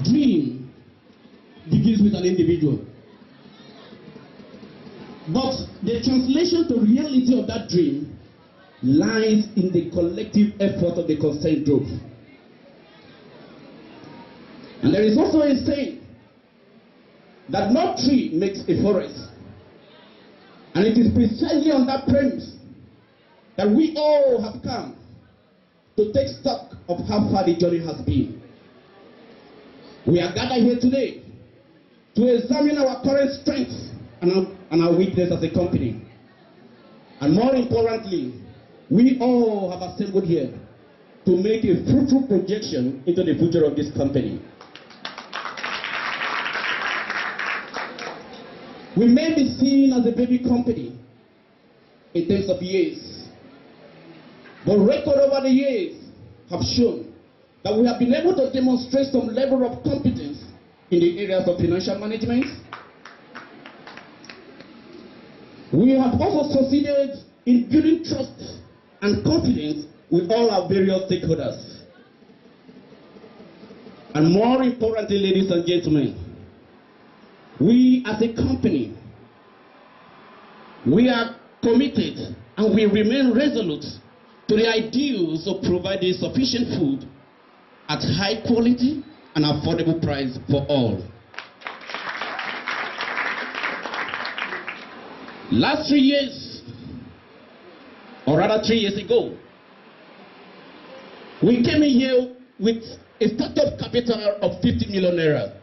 dream begins with an individual. But the translation to reality of that dream lies in the collective effort of the concerned group. And there is also a saying that no tree makes a forest. And it is precisely on that premise that we all have come to take stock of how far the journey has been. We are gathered here today to examine our current strengths and our weakness as a company. And more importantly, we all have assembled here to make a fruitful projection into the future of this company. We may be seen as a baby company in terms of years, but record over the years have shown that we have been able to demonstrate some level of competence in the areas of financial management. We have also succeeded in building trust and confidence with all our various stakeholders. And more importantly, ladies and gentlemen, we as a company, we are committed and we remain resolute to the ideals of providing sufficient food at high quality and affordable price for all. Last 3 years, or rather 3 years ago, we came in here with a startup capital of 50 million naira.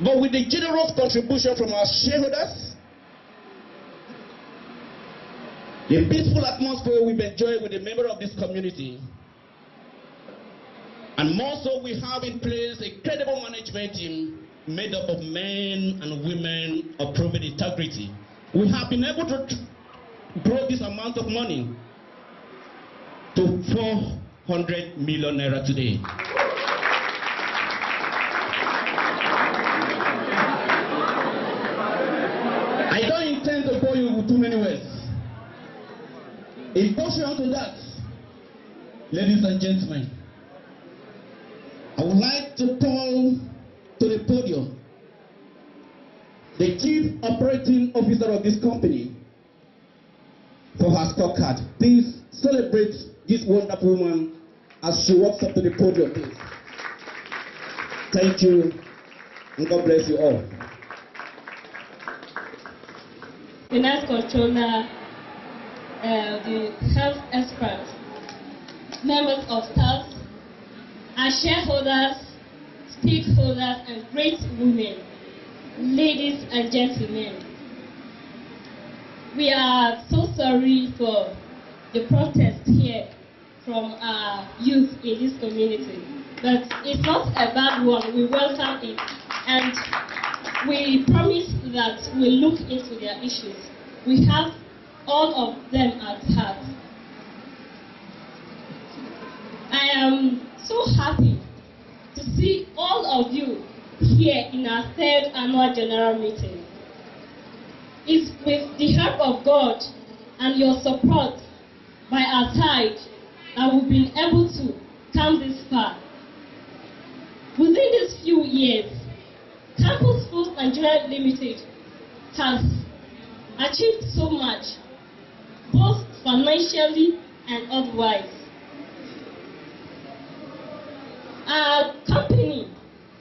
But with the generous contribution from our shareholders, the peaceful atmosphere we've enjoyed with a member of this community, and more so, we have in place a credible management team made up of men and women of proven integrity. We have been able to grow this amount of money to 400 million naira today. I don't intend to bore you with too many words. In portion to that, ladies and gentlemen, I would like to call to the podium the Chief Operating Officer of this company for her scorecard. Please celebrate this wonderful woman as she walks up to the podium, please. Thank you, and God bless you all. Finance controller, the health experts, members of staff, our shareholders, stakeholders, and great women, ladies and gentlemen. We are so sorry for the protest here from our youth in this community, but it's not a bad one. We welcome it, and we promise that we'll look into their issues. We have all of them at heart. I am so happy to see all of you here in our 3rd annual general meeting. It's with the help of God and your support by our side that we've been able to come this far. Within these few years, Campus Foods Nigeria Limited has achieved so much, both financially and otherwise. Our company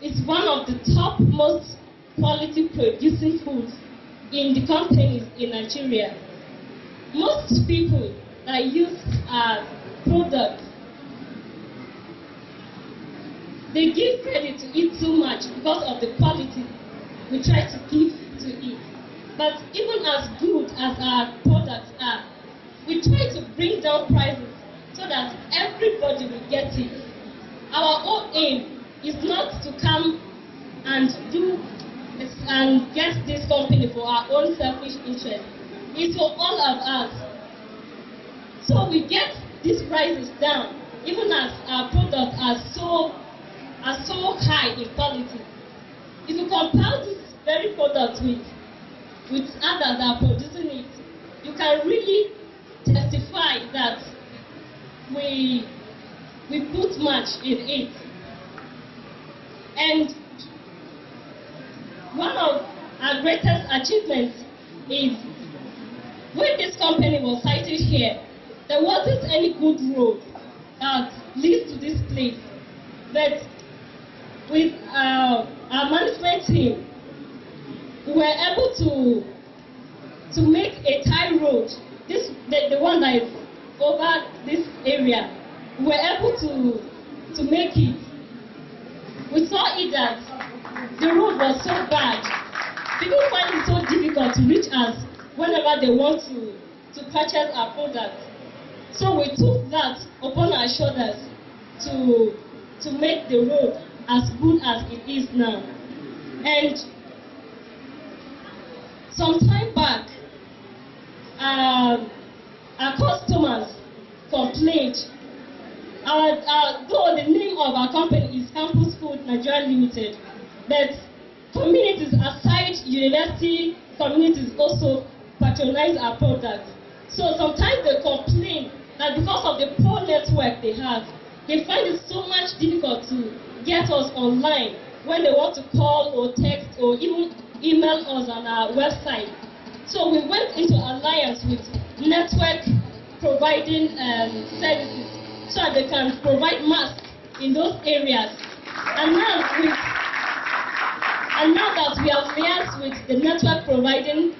is one of the top most quality producing foods in the companies in Nigeria. Most people that use our products, they give credit to it too much because of the quality we try to give to it. But even as good as our products are, we try to bring down prices so that everybody will get it. Our own aim is not to come and do this and get this company for our own selfish interest. It's for all of us. So we get these prices down, even as our products are so high in quality. If you compare this very product with others that are producing it, you can really testify that we put much in it. And one of our greatest achievements is when this company was sited here, there wasn't any good road that leads to this place. But with our management team, we were able to make a tie road, the one that is over this area. We were able to make it. We saw it that the road was so bad. People find it so difficult to reach us whenever they want to purchase our product. So we took that upon our shoulders to make the road as good as it is now. And some time back, our customers complained. Though the name of our company is Campus Food Nigeria Limited, but communities aside university communities also patronize our product. So sometimes they complain that because of the poor network they have, they find it so much difficult to get us online when they want to call or text or even email us on our website. So we went into alliance with network providing services so that they can provide masks in those areas. And now that we have liaised with the network providing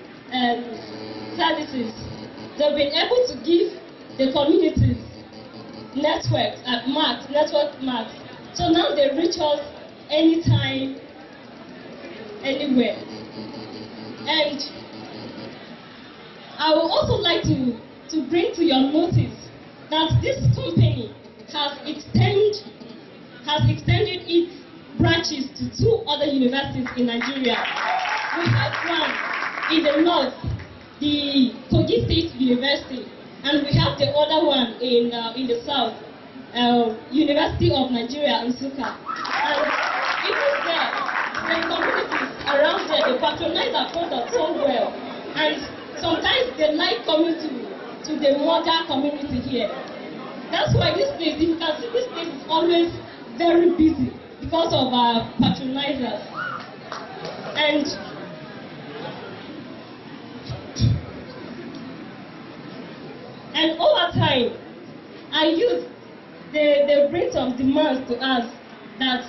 services, they've been able to give the communities network marks. So now they reach us anytime, anywhere. And I would also like to bring to your notice that this company has extended its branches to 2 other universities in Nigeria. We have one in the north, the Kogi State University, and we have the other one in the south, University of Nigeria in Nsukka. And even there, the communities around there, they patronize our product so well. And sometimes they like coming to the mother community here. That's why this place, if you can see, this place is always very busy because of our patronizers. And over time, our youth, they bring some demands to us that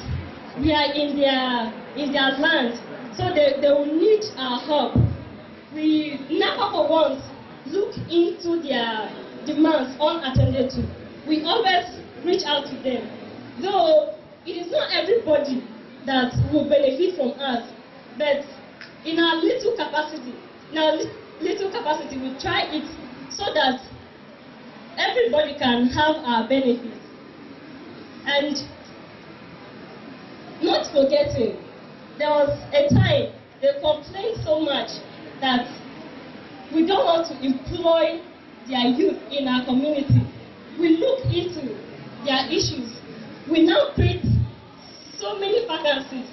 we are in their land, so they will need our help. We never for once look into their demands unattended to. We always reach out to them, though it is not everybody that will benefit from us, but in our little capacity, we try it so that everybody can have our benefits. And not forgetting, there was a time they complained so much that we don't want to employ their youth in our community. We look into their issues. We now create so many vacancies.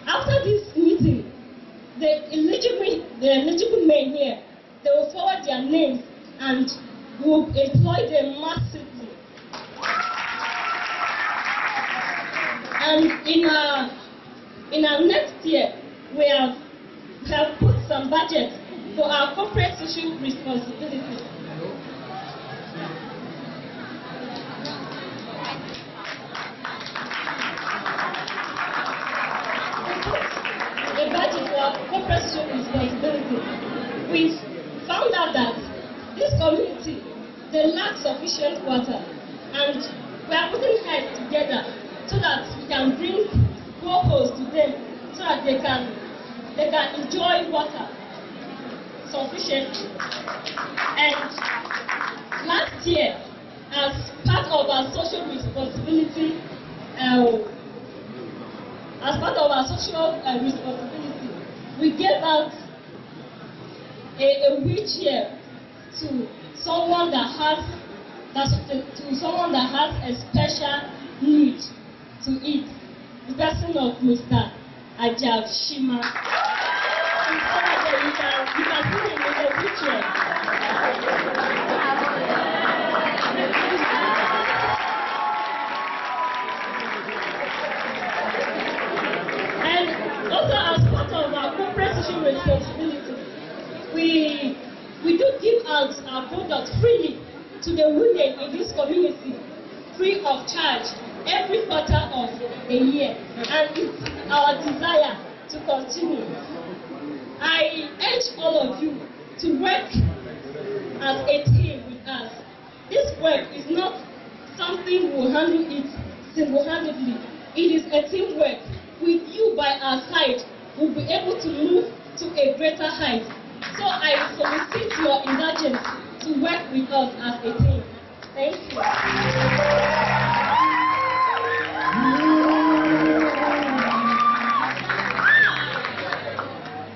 After this meeting, the eligible men here, they will forward their names and will employ them massively. And in our next year, we have put some budget for our corporate social responsibility. A budget for our corporate social responsibility. We found out that this community, they lack sufficient water, and we are putting heads together so that we can bring boreholes to them so that they can enjoy water sufficiently. And last year, as part of our social responsibility, we gave out a wheelchair to someone that has a special need to eat. The person of Mr. Ajab Shima. You can see him in the wheelchair. social responsibility. We do give out our products freely to the women in this community, free of charge, every quarter of a year, and it's our desire to continue. I urge all of you to work as a team with us. This work is not something we'll handle it single-handedly. It is a teamwork. With you by our side, we'll be able to move to a greater height. So I solicit your indulgence to work with us as a team. Thank you.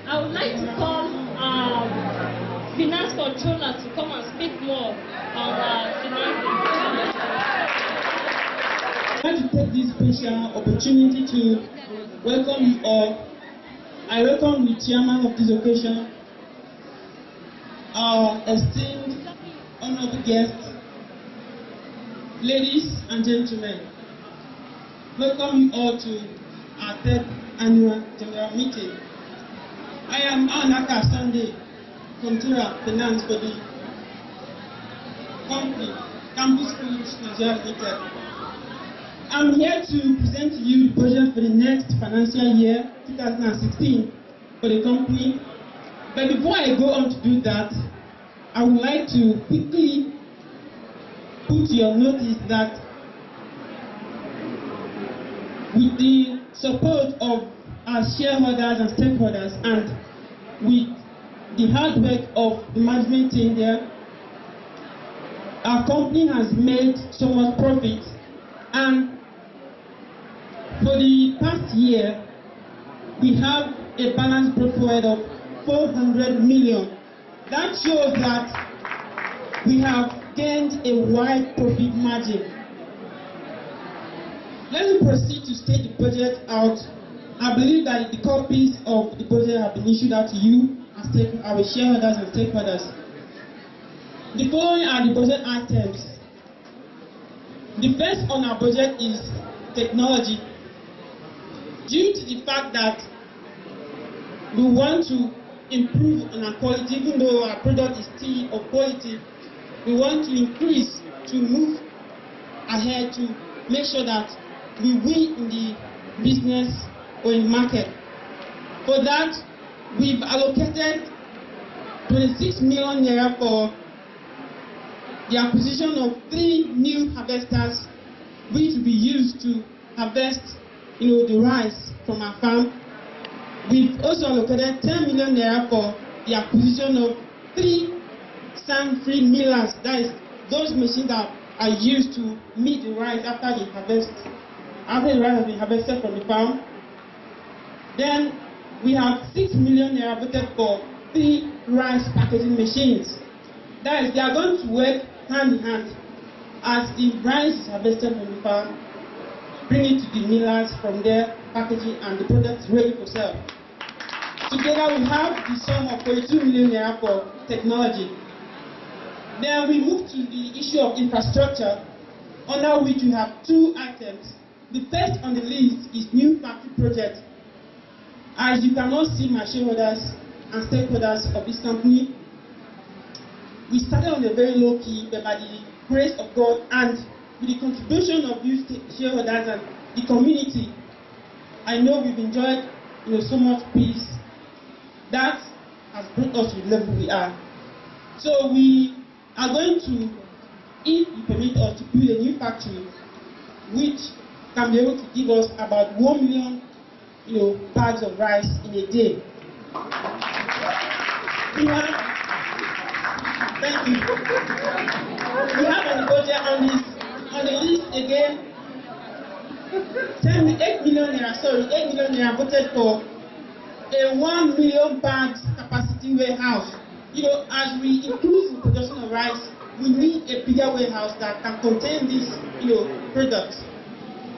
I would like to call finance controller to come and speak more on finance. I'd like to take this special opportunity to welcome you all. I welcome the chairman of this occasion, our esteemed honorable guests, ladies and gentlemen. Welcome you all to our third annual general meeting. I am Anaka Sunday, Controller Finance for the company, Campus Schools Nigeria Limited. I'm here to present to you the budget for the next financial year, 2016, for the company. But before I go on to do that, I would like to quickly put your notice that with the support of our shareholders and stakeholders, and with the hard work of the management team there, our company has made so much profit. And for the past year, we have a balanced profit of 400 million. That shows that we have gained a wide profit margin. Let me proceed to state the budget out. I believe that the copies of the budget have been issued out to you as our shareholders and stakeholders. The following are the budget items. The first on our budget is technology. Due to the fact that we want to improve on our quality, even though our product is still of quality, we want to increase, to move ahead, to make sure that we win in the business or in market. For that, we've allocated 26 million naira for the acquisition of 3 new harvesters, which will be used to harvest the rice from our farm. We've also allocated 10 million naira for the acquisition of 3 sand-free millers, that is, those machines that are used to milk the rice after the rice has been harvested from the farm. Then we have 6 million naira budgeted for 3 rice packaging machines. That is, they are going to work hand in hand as the rice is harvested from the farm, bring it to the millers, from there packaging, and the product is ready for sale. Together we have the sum of 42 million naira for technology. Then we move to the issue of infrastructure, under which we have 2 items. The first on the list is new factory project. As you can all see, my shareholders and stakeholders of this company, we started on a very low key, but by the grace of God and with the contribution of you shareholders and the community, I know we've enjoyed so much peace. That has brought us to the level we are. So we are going to, if you permit us, to build a new factory which can be able to give us about 1 million bags of rice in a day. We have, thank you. We have on the budget on the list again 8 million naira voted for a 1 million bags capacity warehouse. As we increase the production of rice, we need a bigger warehouse that can contain these products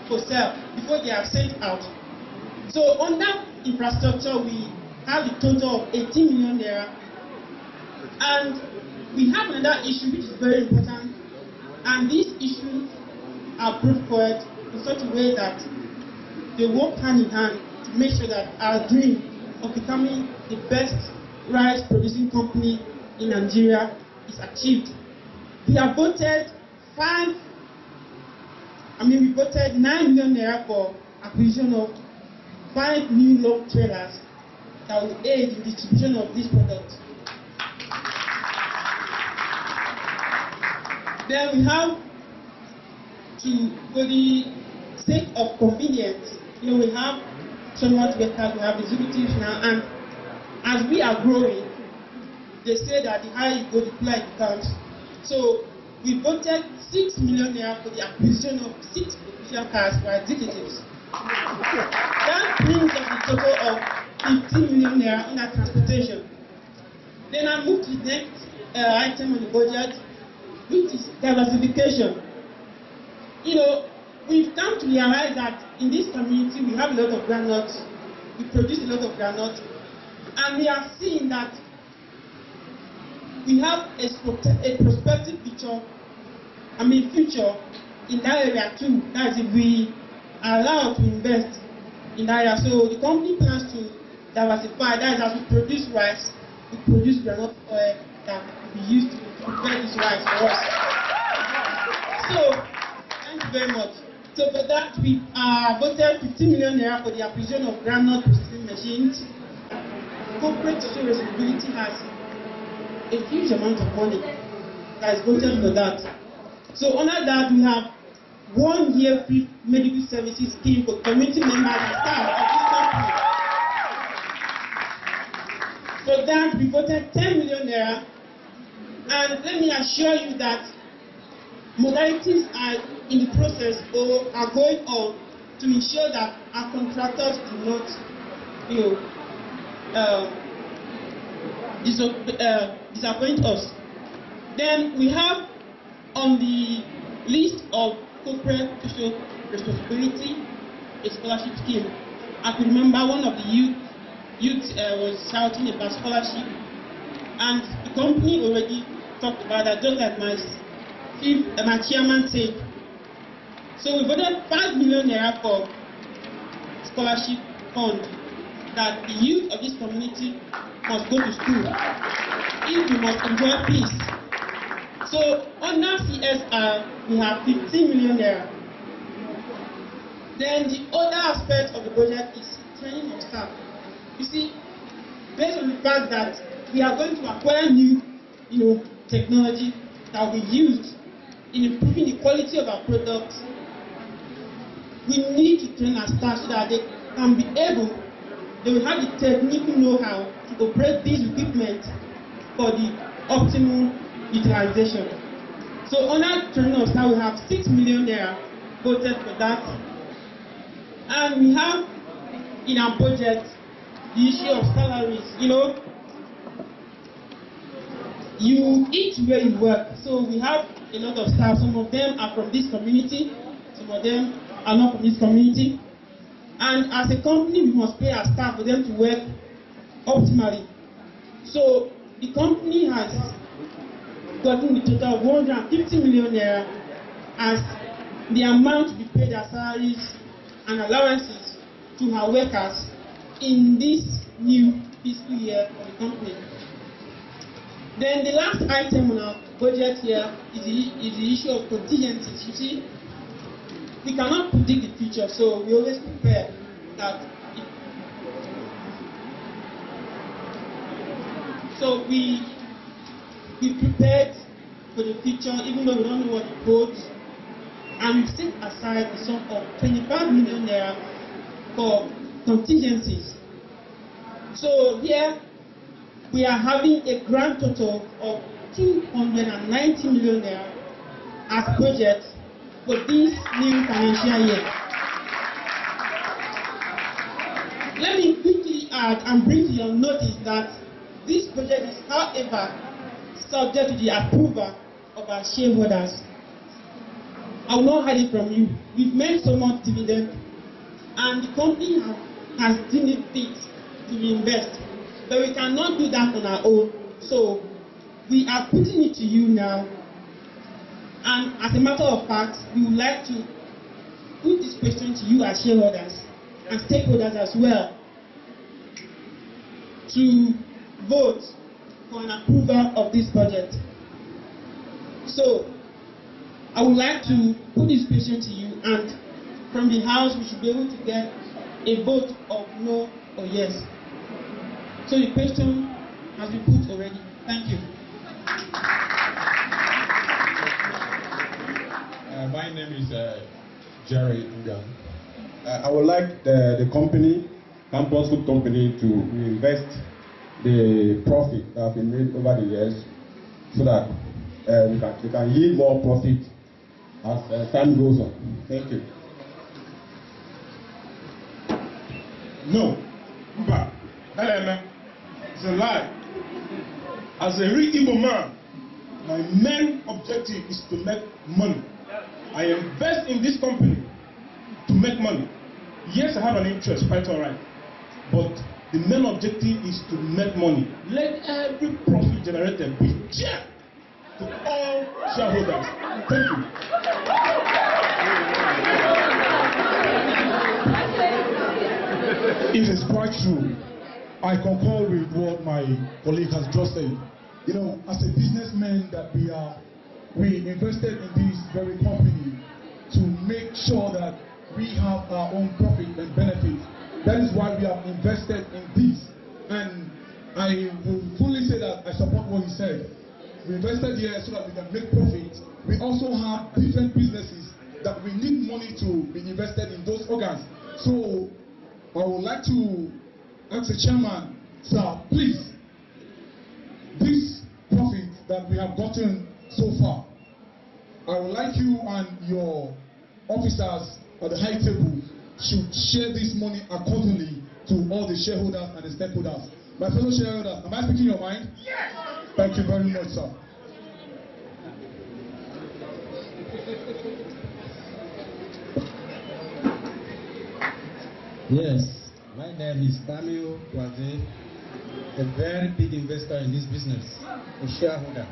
for sale before they are sent out. So on that infrastructure, we have a total of 18 million naira. And we have another issue which is very important, and these issues are brought forward in such a way that they work hand in hand to make sure that our dream of becoming the best rice producing company in Nigeria is achieved. We have voted we voted 9 million naira for acquisition of 5 new long trailers that will aid in distribution of this product. Then we have for the sake of convenience, we have so much workers, we have executives now, and as we are growing, they say that the higher you go, the cooler it becomes. So we voted 6 million naira for the acquisition of 6 official cars for executives. That brings us a total of 15 million naira under transportation. Then I move to the next item on the budget, which is diversification. We've come to realize that in this community we have a lot of groundnuts, we produce a lot of groundnuts, and we are seeing that we have a prospective future in that area too. That is, if we are allowed to invest in that area. So the company plans to diversify. That is, as we produce rice, we produce groundnut oil that will be used to prepare this rice for us. So thank you very much. So for that, we voted 15 million naira for the acquisition of groundnut processing machines. Corporate social responsibility has a huge amount of money that is voted for that. So under that, we have 1 year free medical services scheme for community members and staff of this company. For that, we voted 10 million naira. And let me assure you that modalities are in the process or are going on to ensure that our contractors do not, disappoint us. Then we have on the list of corporate social responsibility a scholarship scheme. I could remember one of the youth was shouting about scholarship, and the company already talked about that, just like my chairman said. So we voted 5 million naira for scholarship fund that the youth of this community must go to school if we must enjoy peace. So under CSR, we have 15 million naira. Then the other aspect of the budget is training of staff. You see, based on the fact that we are going to acquire new, technology that will be used in improving the quality of our products, we need to train our staff so that they will have the technical know-how to operate this equipment for the optimal utilization. So under training of staff, we have 6 million naira voted for that. And we have in our budget the issue of salaries. You eat where you work. So we have a lot of staff. Some of them are from this community, some of them are not from this community. And as a company, we must pay our staff for them to work optimally. So the company has gotten the total of 150 million naira as the amount to be paid as salaries and allowances to our workers in this new fiscal year for the company. Then the last item on our budget here is the issue of contingencies. You see, we cannot predict the future, so we always prepare that. So we prepared for the future, even though we don't know what it holds, and we set aside the sum of 25 million naira for contingencies. So here we are having a grand total of 290 million naira as budget for this new financial year. Let me quickly add and bring to your notice that this project is, however, subject to the approval of our shareholders. I will not hide it from you. We've made so much dividend, and the company has deemed it fit to invest. But we cannot do that on our own. So we are putting it to you now. And as a matter of fact, we would like to put this question to you as shareholders and stakeholders as well. to vote for an approval of this budget. So, I would like to put this question to you, and from the House we should be able to get a vote of no or yes. So the question has been put already. Thank you. My name is Jerry Ngan. I would like the company, Campus Food Company, to invest the profit that have been made over the years so that we can yield more profit as time goes on. Thank you. No, but it's a lie. As a real Igbo man, my main objective is to make money. I invest in this company to make money. Yes, I have an interest, quite all right. But the main objective is to make money. Let every profit generated be shared to all shareholders. Thank you. It is quite true. I concur with what my colleague has just said. You know, as a businessman that we invested in this very company to make sure that we have our own profit and benefit. That is why we have invested in this. And I will fully say that I support what he said. We invested here so that we can make profit. We also have different businesses that we need money to be invested in those organs. So I would like to ask the chairman, sir, please, this profit that we have gotten so far, I would like you and your officers at the high table should share this money accordingly to all the shareholders and the stakeholders. My fellow shareholders, am I speaking your mind? Yes. Thank you very much, sir. Yes, my name is Benue, a very big investor in this business, a shareholder.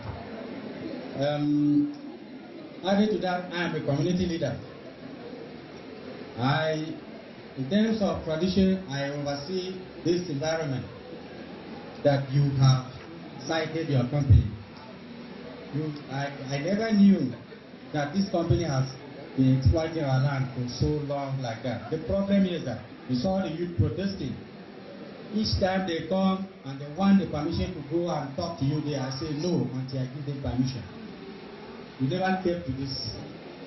Added to that, I am a community leader. In terms of tradition, I oversee this environment that you have cited your company. I never knew that this company has been exploiting our land for so long like that. The problem is that we saw the youth protesting. Each time they come and they want the permission to go and talk to you, they say no until I give them permission. You never kept to this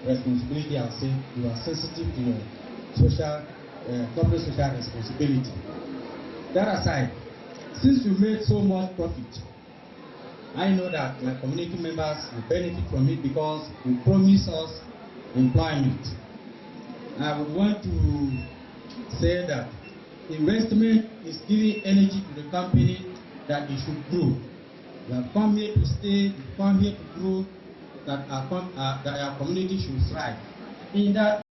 responsibility and say you are sensitive to your corporate social responsibility. That aside, since we made so much profit, I know that my community members will benefit from it because you promise us employment. I would want to say that investment is giving energy to the company that it should grow. We have come here to stay, we come here to grow, that our community should thrive. In that